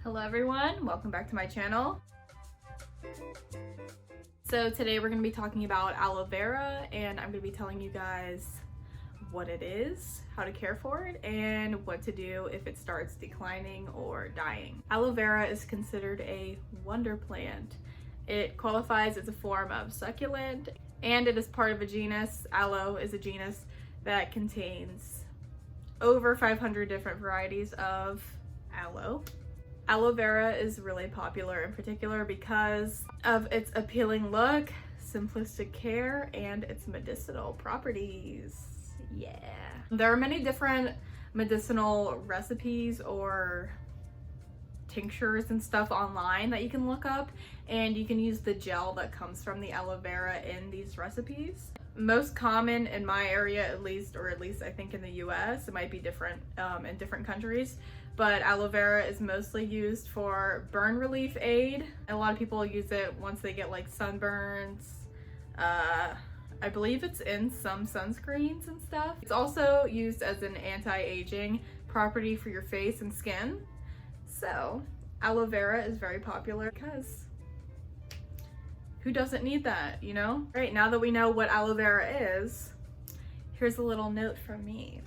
Hello everyone, welcome back to my channel. So today we're going to be talking about aloe vera, and I'm going to be telling you guys what it is, how to care for it, and what to do if it starts declining or dying. Aloe vera is considered a wonder plant. It qualifies as a form of succulent, and it is part of a genus. Aloe is a genus that contains over 500 different varieties of aloe. Aloe vera is really popular in particular because of its appealing look, simplistic care, and its medicinal properties. Yeah. There are many different medicinal recipes or tinctures and stuff online that you can look up, and you can use the gel that comes from the aloe vera in these recipes. Most common in my area, at least, or at least I think in the US, it might be different in different countries, but aloe vera is mostly used for burn relief aid. A lot of people use it once they get like sunburns. I believe it's in some sunscreens and stuff. It's also used as an anti-aging property for your face and skin. So aloe vera is very popular because who doesn't need that, you know? Right, now that we know what aloe vera is, here's a little note from me.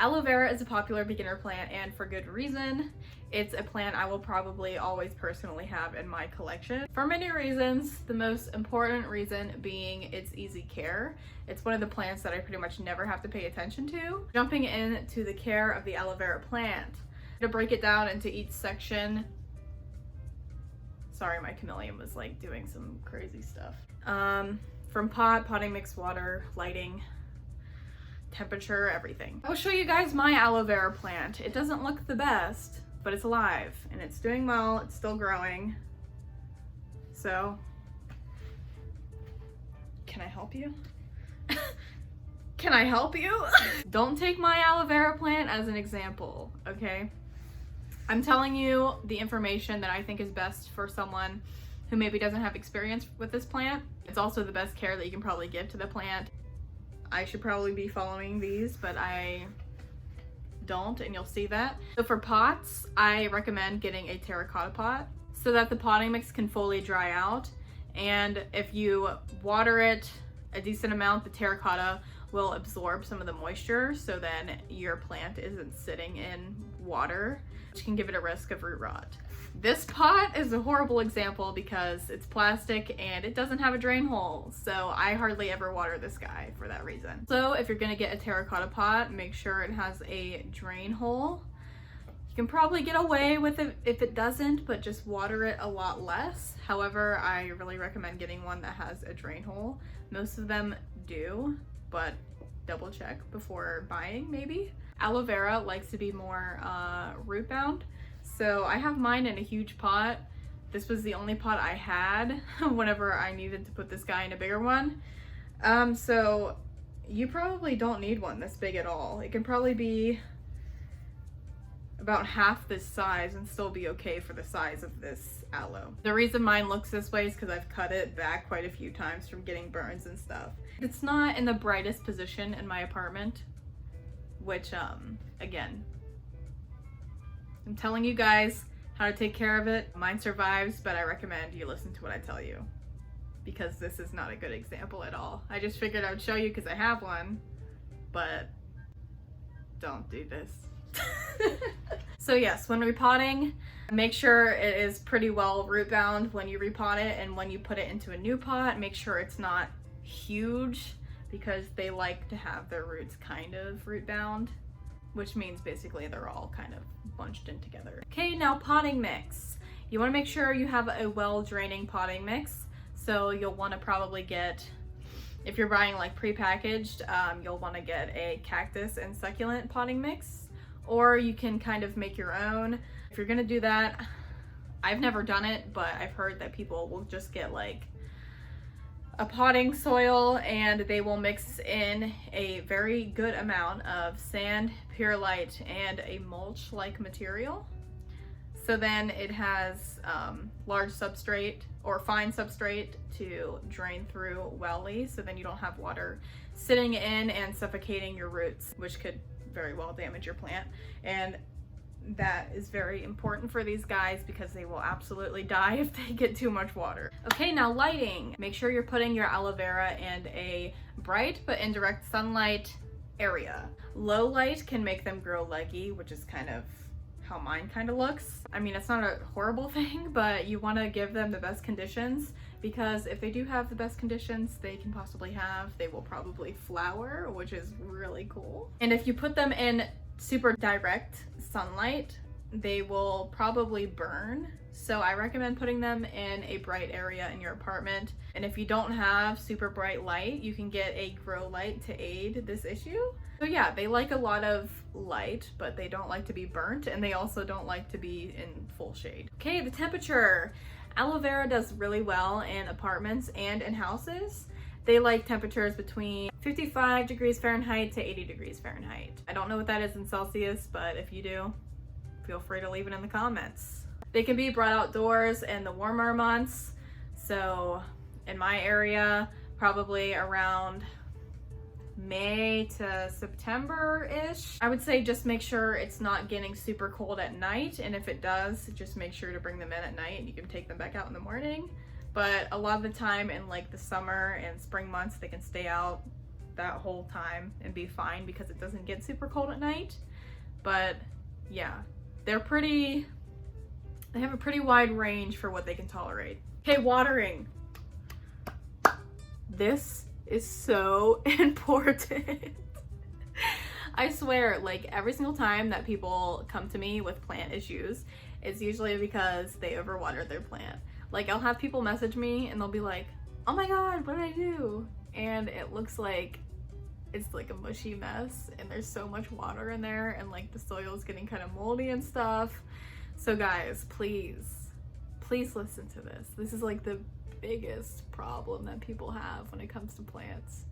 Aloe vera is a popular beginner plant, and for good reason. It's a plant I will probably always personally have in my collection for many reasons, the most important reason being its easy care. It's one of the plants that I pretty much never have to pay attention to. Jumping into the care of the aloe vera plant, to break it down into each section. Sorry, my chameleon was like doing some crazy stuff. From potting mix, water, lighting, temperature, everything. I'll show you guys my aloe vera plant. It doesn't look the best, but it's alive and it's doing well. It's still growing. So, can I help you? Can I help you? Don't take my aloe vera plant as an example, okay? I'm telling you the information that I think is best for someone who maybe doesn't have experience with this plant. It's also the best care that you can probably give to the plant. I should probably be following these, but I don't, and you'll see that. So for pots, I recommend getting a terracotta pot so that the potting mix can fully dry out. And if you water it a decent amount, the terracotta will absorb some of the moisture, so then your plant isn't sitting in water, which can give it a risk of root rot. This pot is a horrible example because it's plastic and it doesn't have a drain hole, so I hardly ever water this guy for that reason. So if you're gonna get a terracotta pot, make sure it has a drain hole. You can probably get away with it if it doesn't, but just water it a lot less. However, I really recommend getting one that has a drain hole. Most of them do, but double check before buying maybe. Aloe vera likes to be more root bound. So I have mine in a huge pot. This was the only pot I had whenever I needed to put this guy in a bigger one. So you probably don't need one this big at all. It can probably be about half this size and still be okay for the size of this aloe. The reason mine looks this way is because I've cut it back quite a few times from getting burns and stuff. It's not in the brightest position in my apartment, which again, I'm telling you guys how to take care of it. Mine survives, but I recommend you listen to what I tell you because this is not a good example at all. I just figured I would show you because I have one, but don't do this. So yes, when repotting, make sure it is pretty well root bound when you repot it, and when you put it into a new pot, make sure it's not huge because they like to have their roots kind of root bound, which means basically they're all kind of bunched in together. Okay, now potting mix. You want to make sure you have a well draining potting mix. So you'll want to probably get, if you're buying like pre-packaged, you'll want to get a cactus and succulent potting mix, or you can kind of make your own. If you're gonna do that, I've never done it, but I've heard that people will just get like a potting soil and they will mix in a very good amount of sand, perlite, and a mulch-like material. So then it has large substrate or fine substrate to drain through wellly, so then you don't have water sitting in and suffocating your roots, which could very well damage your plant. And that is very important for these guys because they will absolutely die if they get too much water. Okay, now lighting. Make sure you're putting your aloe vera in a bright but indirect sunlight area. Low light can make them grow leggy, which is kind of how mine kind of looks. I mean, it's not a horrible thing, but you want to give them the best conditions, because if they do have the best conditions they can possibly have, they will probably flower, which is really cool. And if you put them in super direct sunlight, they will probably burn. So I recommend putting them in a bright area in your apartment. And if you don't have super bright light, you can get a grow light to aid this issue. So yeah, they like a lot of light, but they don't like to be burnt, and they also don't like to be in full shade. Okay, the temperature. Aloe vera does really well in apartments and in houses. They like temperatures between 55 degrees Fahrenheit to 80 degrees Fahrenheit. I don't know what that is in Celsius, but if you do, feel free to leave it in the comments. They can be brought outdoors in the warmer months. So in my area, probably around May to September-ish. I would say just make sure it's not getting super cold at night, and if it does, just make sure to bring them in at night and you can take them back out in the morning. But a lot of the time in like the summer and spring months, they can stay out that whole time and be fine because it doesn't get super cold at night. But yeah, they have a pretty wide range for what they can tolerate. Okay, watering. This is so important. I swear, like every single time that people come to me with plant issues, it's usually because they overwater their plant. Like I'll have people message me and they'll be like, oh my god, what did I do? And it looks like it's like a mushy mess and there's so much water in there and like the soil is getting kind of moldy and stuff. So guys, please listen to this. This is like the biggest problem that people have when it comes to plants.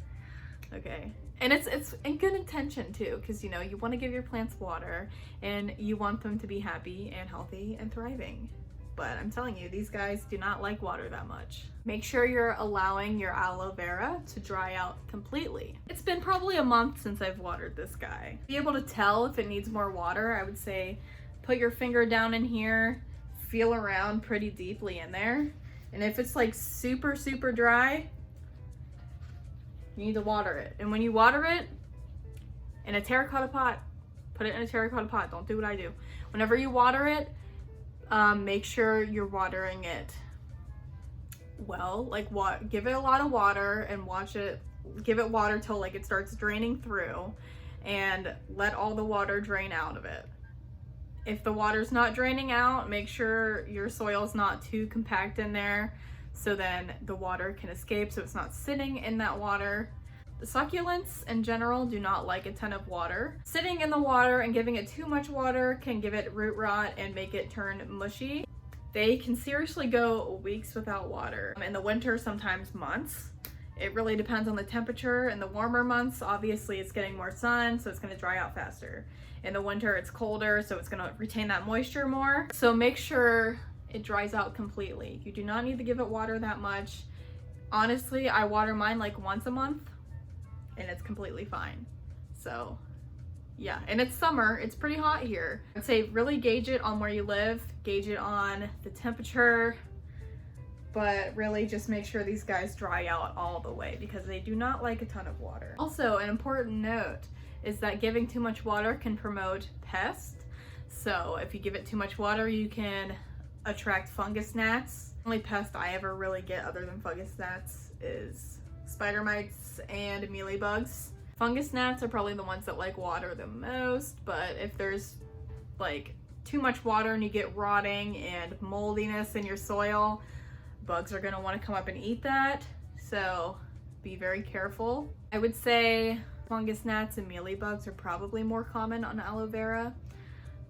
Okay, and it's in good intention too, because you know you want to give your plants water and you want them to be happy and healthy and thriving. But I'm telling you, these guys do not like water that much. Make sure you're allowing your aloe vera to dry out completely. It's been probably a month since I've watered this guy. To be able to tell if it needs more water, I would say put your finger down in here, feel around pretty deeply in there. And if it's like super dry, you need to water it. And when you water it in a terracotta pot, put it in a terracotta pot. Don't do what I do. Whenever you water it, make sure you're watering it well. Like give it a lot of water and give it water till like it starts draining through, and let all the water drain out of it. If the water's not draining out, make sure your soil's not too compact in there, so then the water can escape so it's not sitting in that water. The succulents in general do not like a ton of water. Sitting in the water and giving it too much water can give it root rot and make it turn mushy. They can seriously go weeks without water. In the winter, sometimes months. It really depends on the temperature. In the warmer months, obviously it's getting more sun, so it's gonna dry out faster. In the winter, it's colder, so it's gonna retain that moisture more. So make sure it dries out completely. You do not need to give it water that much. Honestly, I water mine like once a month and it's completely fine. So yeah, and it's summer, it's pretty hot here. I'd say really gauge it on where you live, gauge it on the temperature, but really just make sure these guys dry out all the way because they do not like a ton of water. Also, an important note is that giving too much water can promote pests. So if you give it too much water, you can attract fungus gnats. The only pest I ever really get other than fungus gnats is spider mites and mealybugs. Fungus gnats are probably the ones that like water the most, but if there's like too much water and you get rotting and moldiness in your soil, bugs are gonna wanna come up and eat that. So be very careful. I would say fungus gnats and mealybugs are probably more common on aloe vera,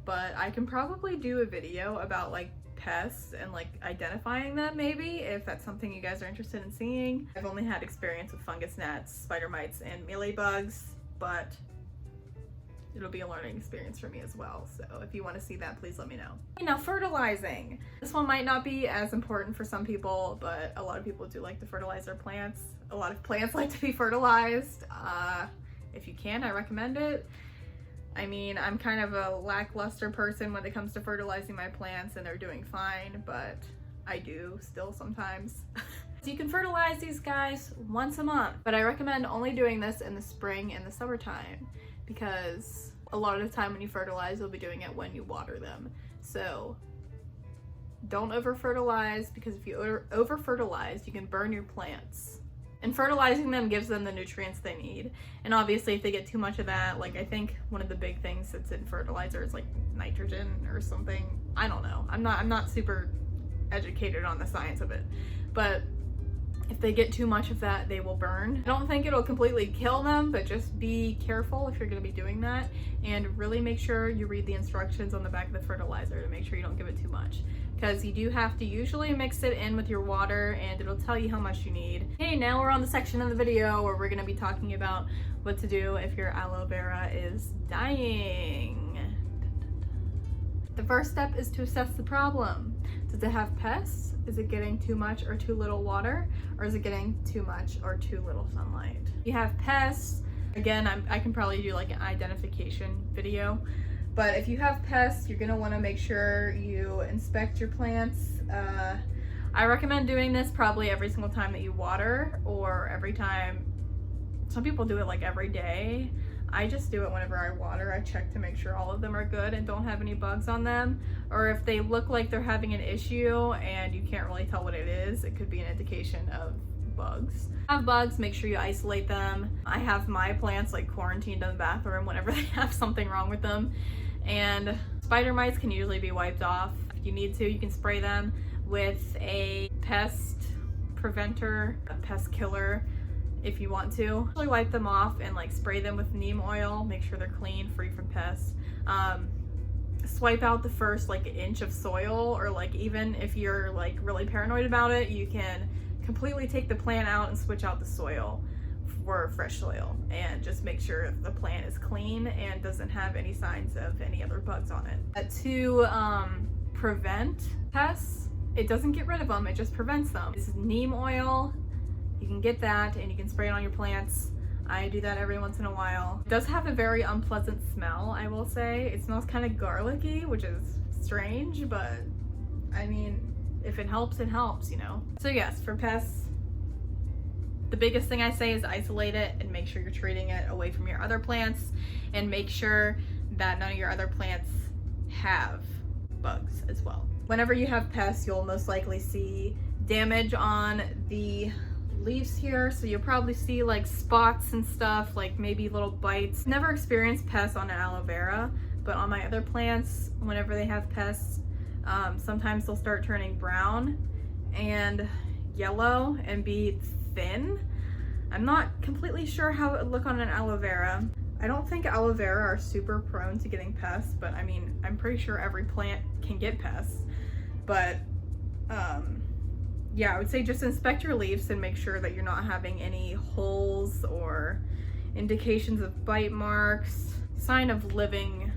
but I can probably do a video about like pests and like identifying them maybe, if that's something you guys are interested in seeing. I've only had experience with fungus gnats, spider mites, and mealybugs, but it'll be a learning experience for me as well. So if you want to see that, please let me know. Now, fertilizing. This one might not be as important for some people, but a lot of people do like to fertilize their plants. A lot of plants like to be fertilized. If you can, I recommend it. I mean, I'm kind of a lackluster person when it comes to fertilizing my plants, and they're doing fine, but I do still sometimes. So you can fertilize these guys once a month, but I recommend only doing this in the spring and the summertime, because a lot of the time when you fertilize, you'll be doing it when you water them. So don't over fertilize, because if you over fertilize, you can burn your plants. And fertilizing them gives them the nutrients they need. And obviously if they get too much of that, like I think one of the big things that's in fertilizer is like nitrogen or something. I don't know. I'm not super educated on the science of it. But if they get too much of that, they will burn. I don't think it'll completely kill them, but just be careful if you're gonna be doing that. And really make sure you read the instructions on the back of the fertilizer to make sure you don't give it too much. Because you do have to usually mix it in with your water, and it'll tell you how much you need. Okay, now we're on the section of the video where we're gonna be talking about what to do if your aloe vera is dying. The first step is to assess the problem. Does it have pests? Is it getting too much or too little water? Or is it getting too much or too little sunlight? If you have pests, again, I can probably do like an identification video. But if you have pests, you're gonna wanna make sure you inspect your plants. I recommend doing this probably every single time that you water, or every time, some people do it like every day. I just do it whenever I water. I check to make sure all of them are good and don't have any bugs on them. Or if they look like they're having an issue and you can't really tell what it is, it could be an indication of bugs. Have bugs, make sure you isolate them. I have my plants like quarantined in the bathroom whenever they have something wrong with them. And spider mites can usually be wiped off. If you need to, you can spray them with a pest preventer, a pest killer, if you want to. Really wipe them off and like spray them with neem oil, make sure they're clean, free from pests. Swipe out the first like inch of soil, or like even if you're like really paranoid about it, you can completely take the plant out and switch out the soil for fresh soil, and just make sure the plant is clean and doesn't have any signs of any other bugs on it. To prevent pests, it doesn't get rid of them, it just prevents them. This is neem oil. You can get that and you can spray it on your plants. I do that every once in a while. It does have a very unpleasant smell, I will say. It smells kind of garlicky, which is strange, but I mean, if it helps, it helps, you know? So yes, for pests, the biggest thing I say is isolate it and make sure you're treating it away from your other plants, and make sure that none of your other plants have bugs as well. Whenever you have pests, you'll most likely see damage on the leaves here, so you'll probably see like spots and stuff, like maybe little bites. Never experienced pests on aloe vera, but on my other plants, whenever they have pests, sometimes they'll start turning brown and yellow and be thin. I'm not completely sure how it would look on an aloe vera. I don't think aloe vera are super prone to getting pests, but I mean, I'm pretty sure every plant can get pests. But yeah, I would say just inspect your leaves and make sure that you're not having any holes or indications of bite marks, sign of living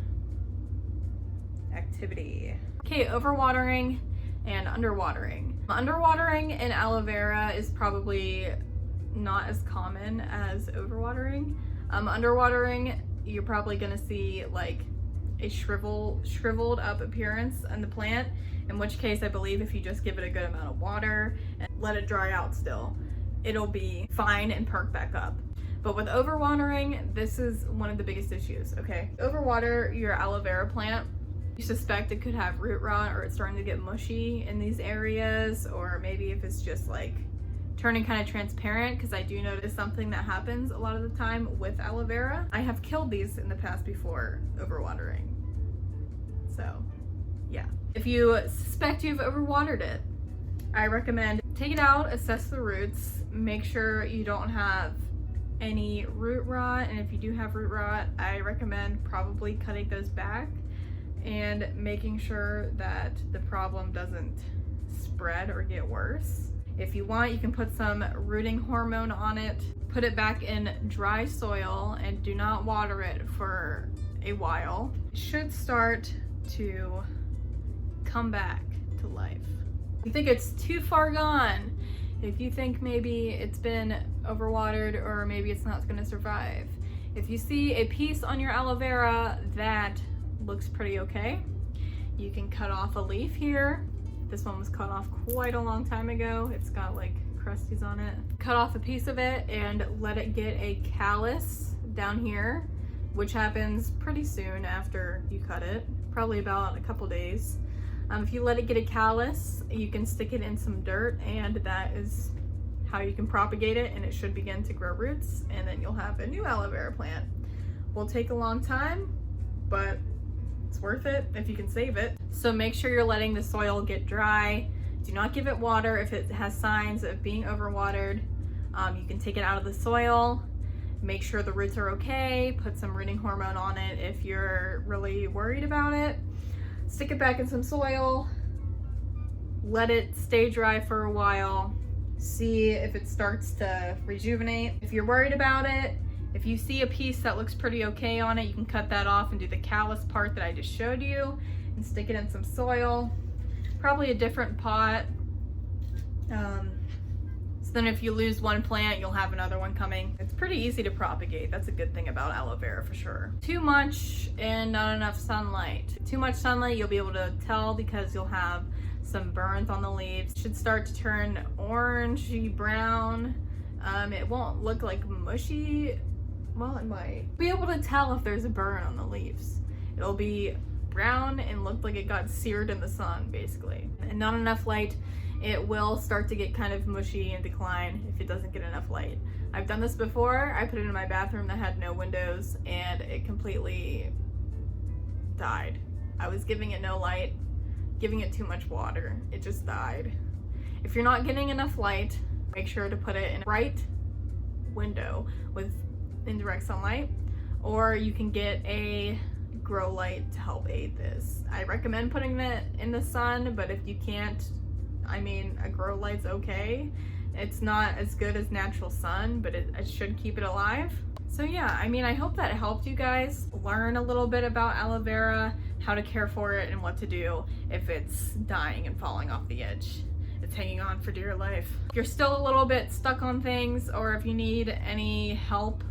activity. Okay, overwatering and underwatering. Underwatering in aloe vera is probably not as common as overwatering. Underwatering, you're probably gonna see like a shriveled up appearance in the plant, in which case I believe if you just give it a good amount of water and let it dry out still, it'll be fine and perk back up. But with overwatering, this is one of the biggest issues, okay? Overwater your aloe vera plant, you suspect it could have root rot, or it's starting to get mushy in these areas, or maybe if it's just like turning kind of transparent, because I do notice something that happens a lot of the time with aloe vera. I have killed these in the past before overwatering. So yeah. If you suspect you've overwatered it, I recommend take it out, assess the roots, make sure you don't have any root rot, and if you do have root rot, I recommend probably cutting those back and making sure that the problem doesn't spread or get worse. If you want, you can put some rooting hormone on it, put it back in dry soil, and do not water it for a while. It should start to come back to life. If you think it's too far gone, if you think maybe it's been overwatered or maybe it's not gonna survive, If you see a piece on your aloe vera that looks pretty okay, you can cut off a leaf here. This one was cut off quite a long time ago. It's got like crusties on it. Cut off a piece of it and let it get a callus down here, which happens pretty soon after you cut it, probably about a couple days. If you let it get a callus, you can stick it in some dirt, and that is how you can propagate it, and it should begin to grow roots, and then you'll have a new aloe vera plant. Will take a long time, but it's worth it if you can save it. So make sure you're letting the soil get dry. Do not give it water if it has signs of being overwatered. You can take it out of the soil. Make sure the roots are okay. Put some rooting hormone on it if you're really worried about it. Stick it back in some soil. Let it stay dry for a while. See if it starts to rejuvenate. If you're worried about it, if you see a piece that looks pretty okay on it, you can cut that off and do the callus part that I just showed you and stick it in some soil. Probably a different pot. So then if you lose one plant, you'll have another one coming. It's pretty easy to propagate. That's a good thing about aloe vera for sure. Too much and not enough sunlight. Too much sunlight, you'll be able to tell because you'll have some burns on the leaves. It should start to turn orangey brown. It won't look like mushy. Well, it might. Be able to tell if there's a burn on the leaves. It'll be brown and look like it got seared in the sun, basically. And not enough light, it will start to get kind of mushy and decline if it doesn't get enough light. I've done this before. I put it in my bathroom that had no windows and it completely died. I was giving it no light, giving it too much water. It just died. If you're not getting enough light, make sure to put it in a bright window with indirect sunlight, or you can get a grow light to help aid this. I recommend putting it in the sun, but if you can't, I mean, a grow light's okay. It's not as good as natural sun, but it should keep it alive. So yeah, I mean, I hope that helped you guys learn a little bit about aloe vera, how to care for it, and what to do if it's dying and falling off the edge. It's hanging on for dear life. If you're still a little bit stuck on things, or if you need any help,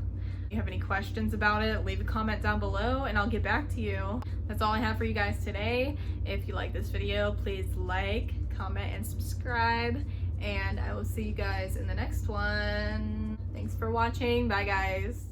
if you have any questions about it, leave a comment down below and I'll get back to you. That's all I have for you guys today. If you like this video, please like, comment, and subscribe, and I will see you guys in the next one. Thanks for watching. Bye guys.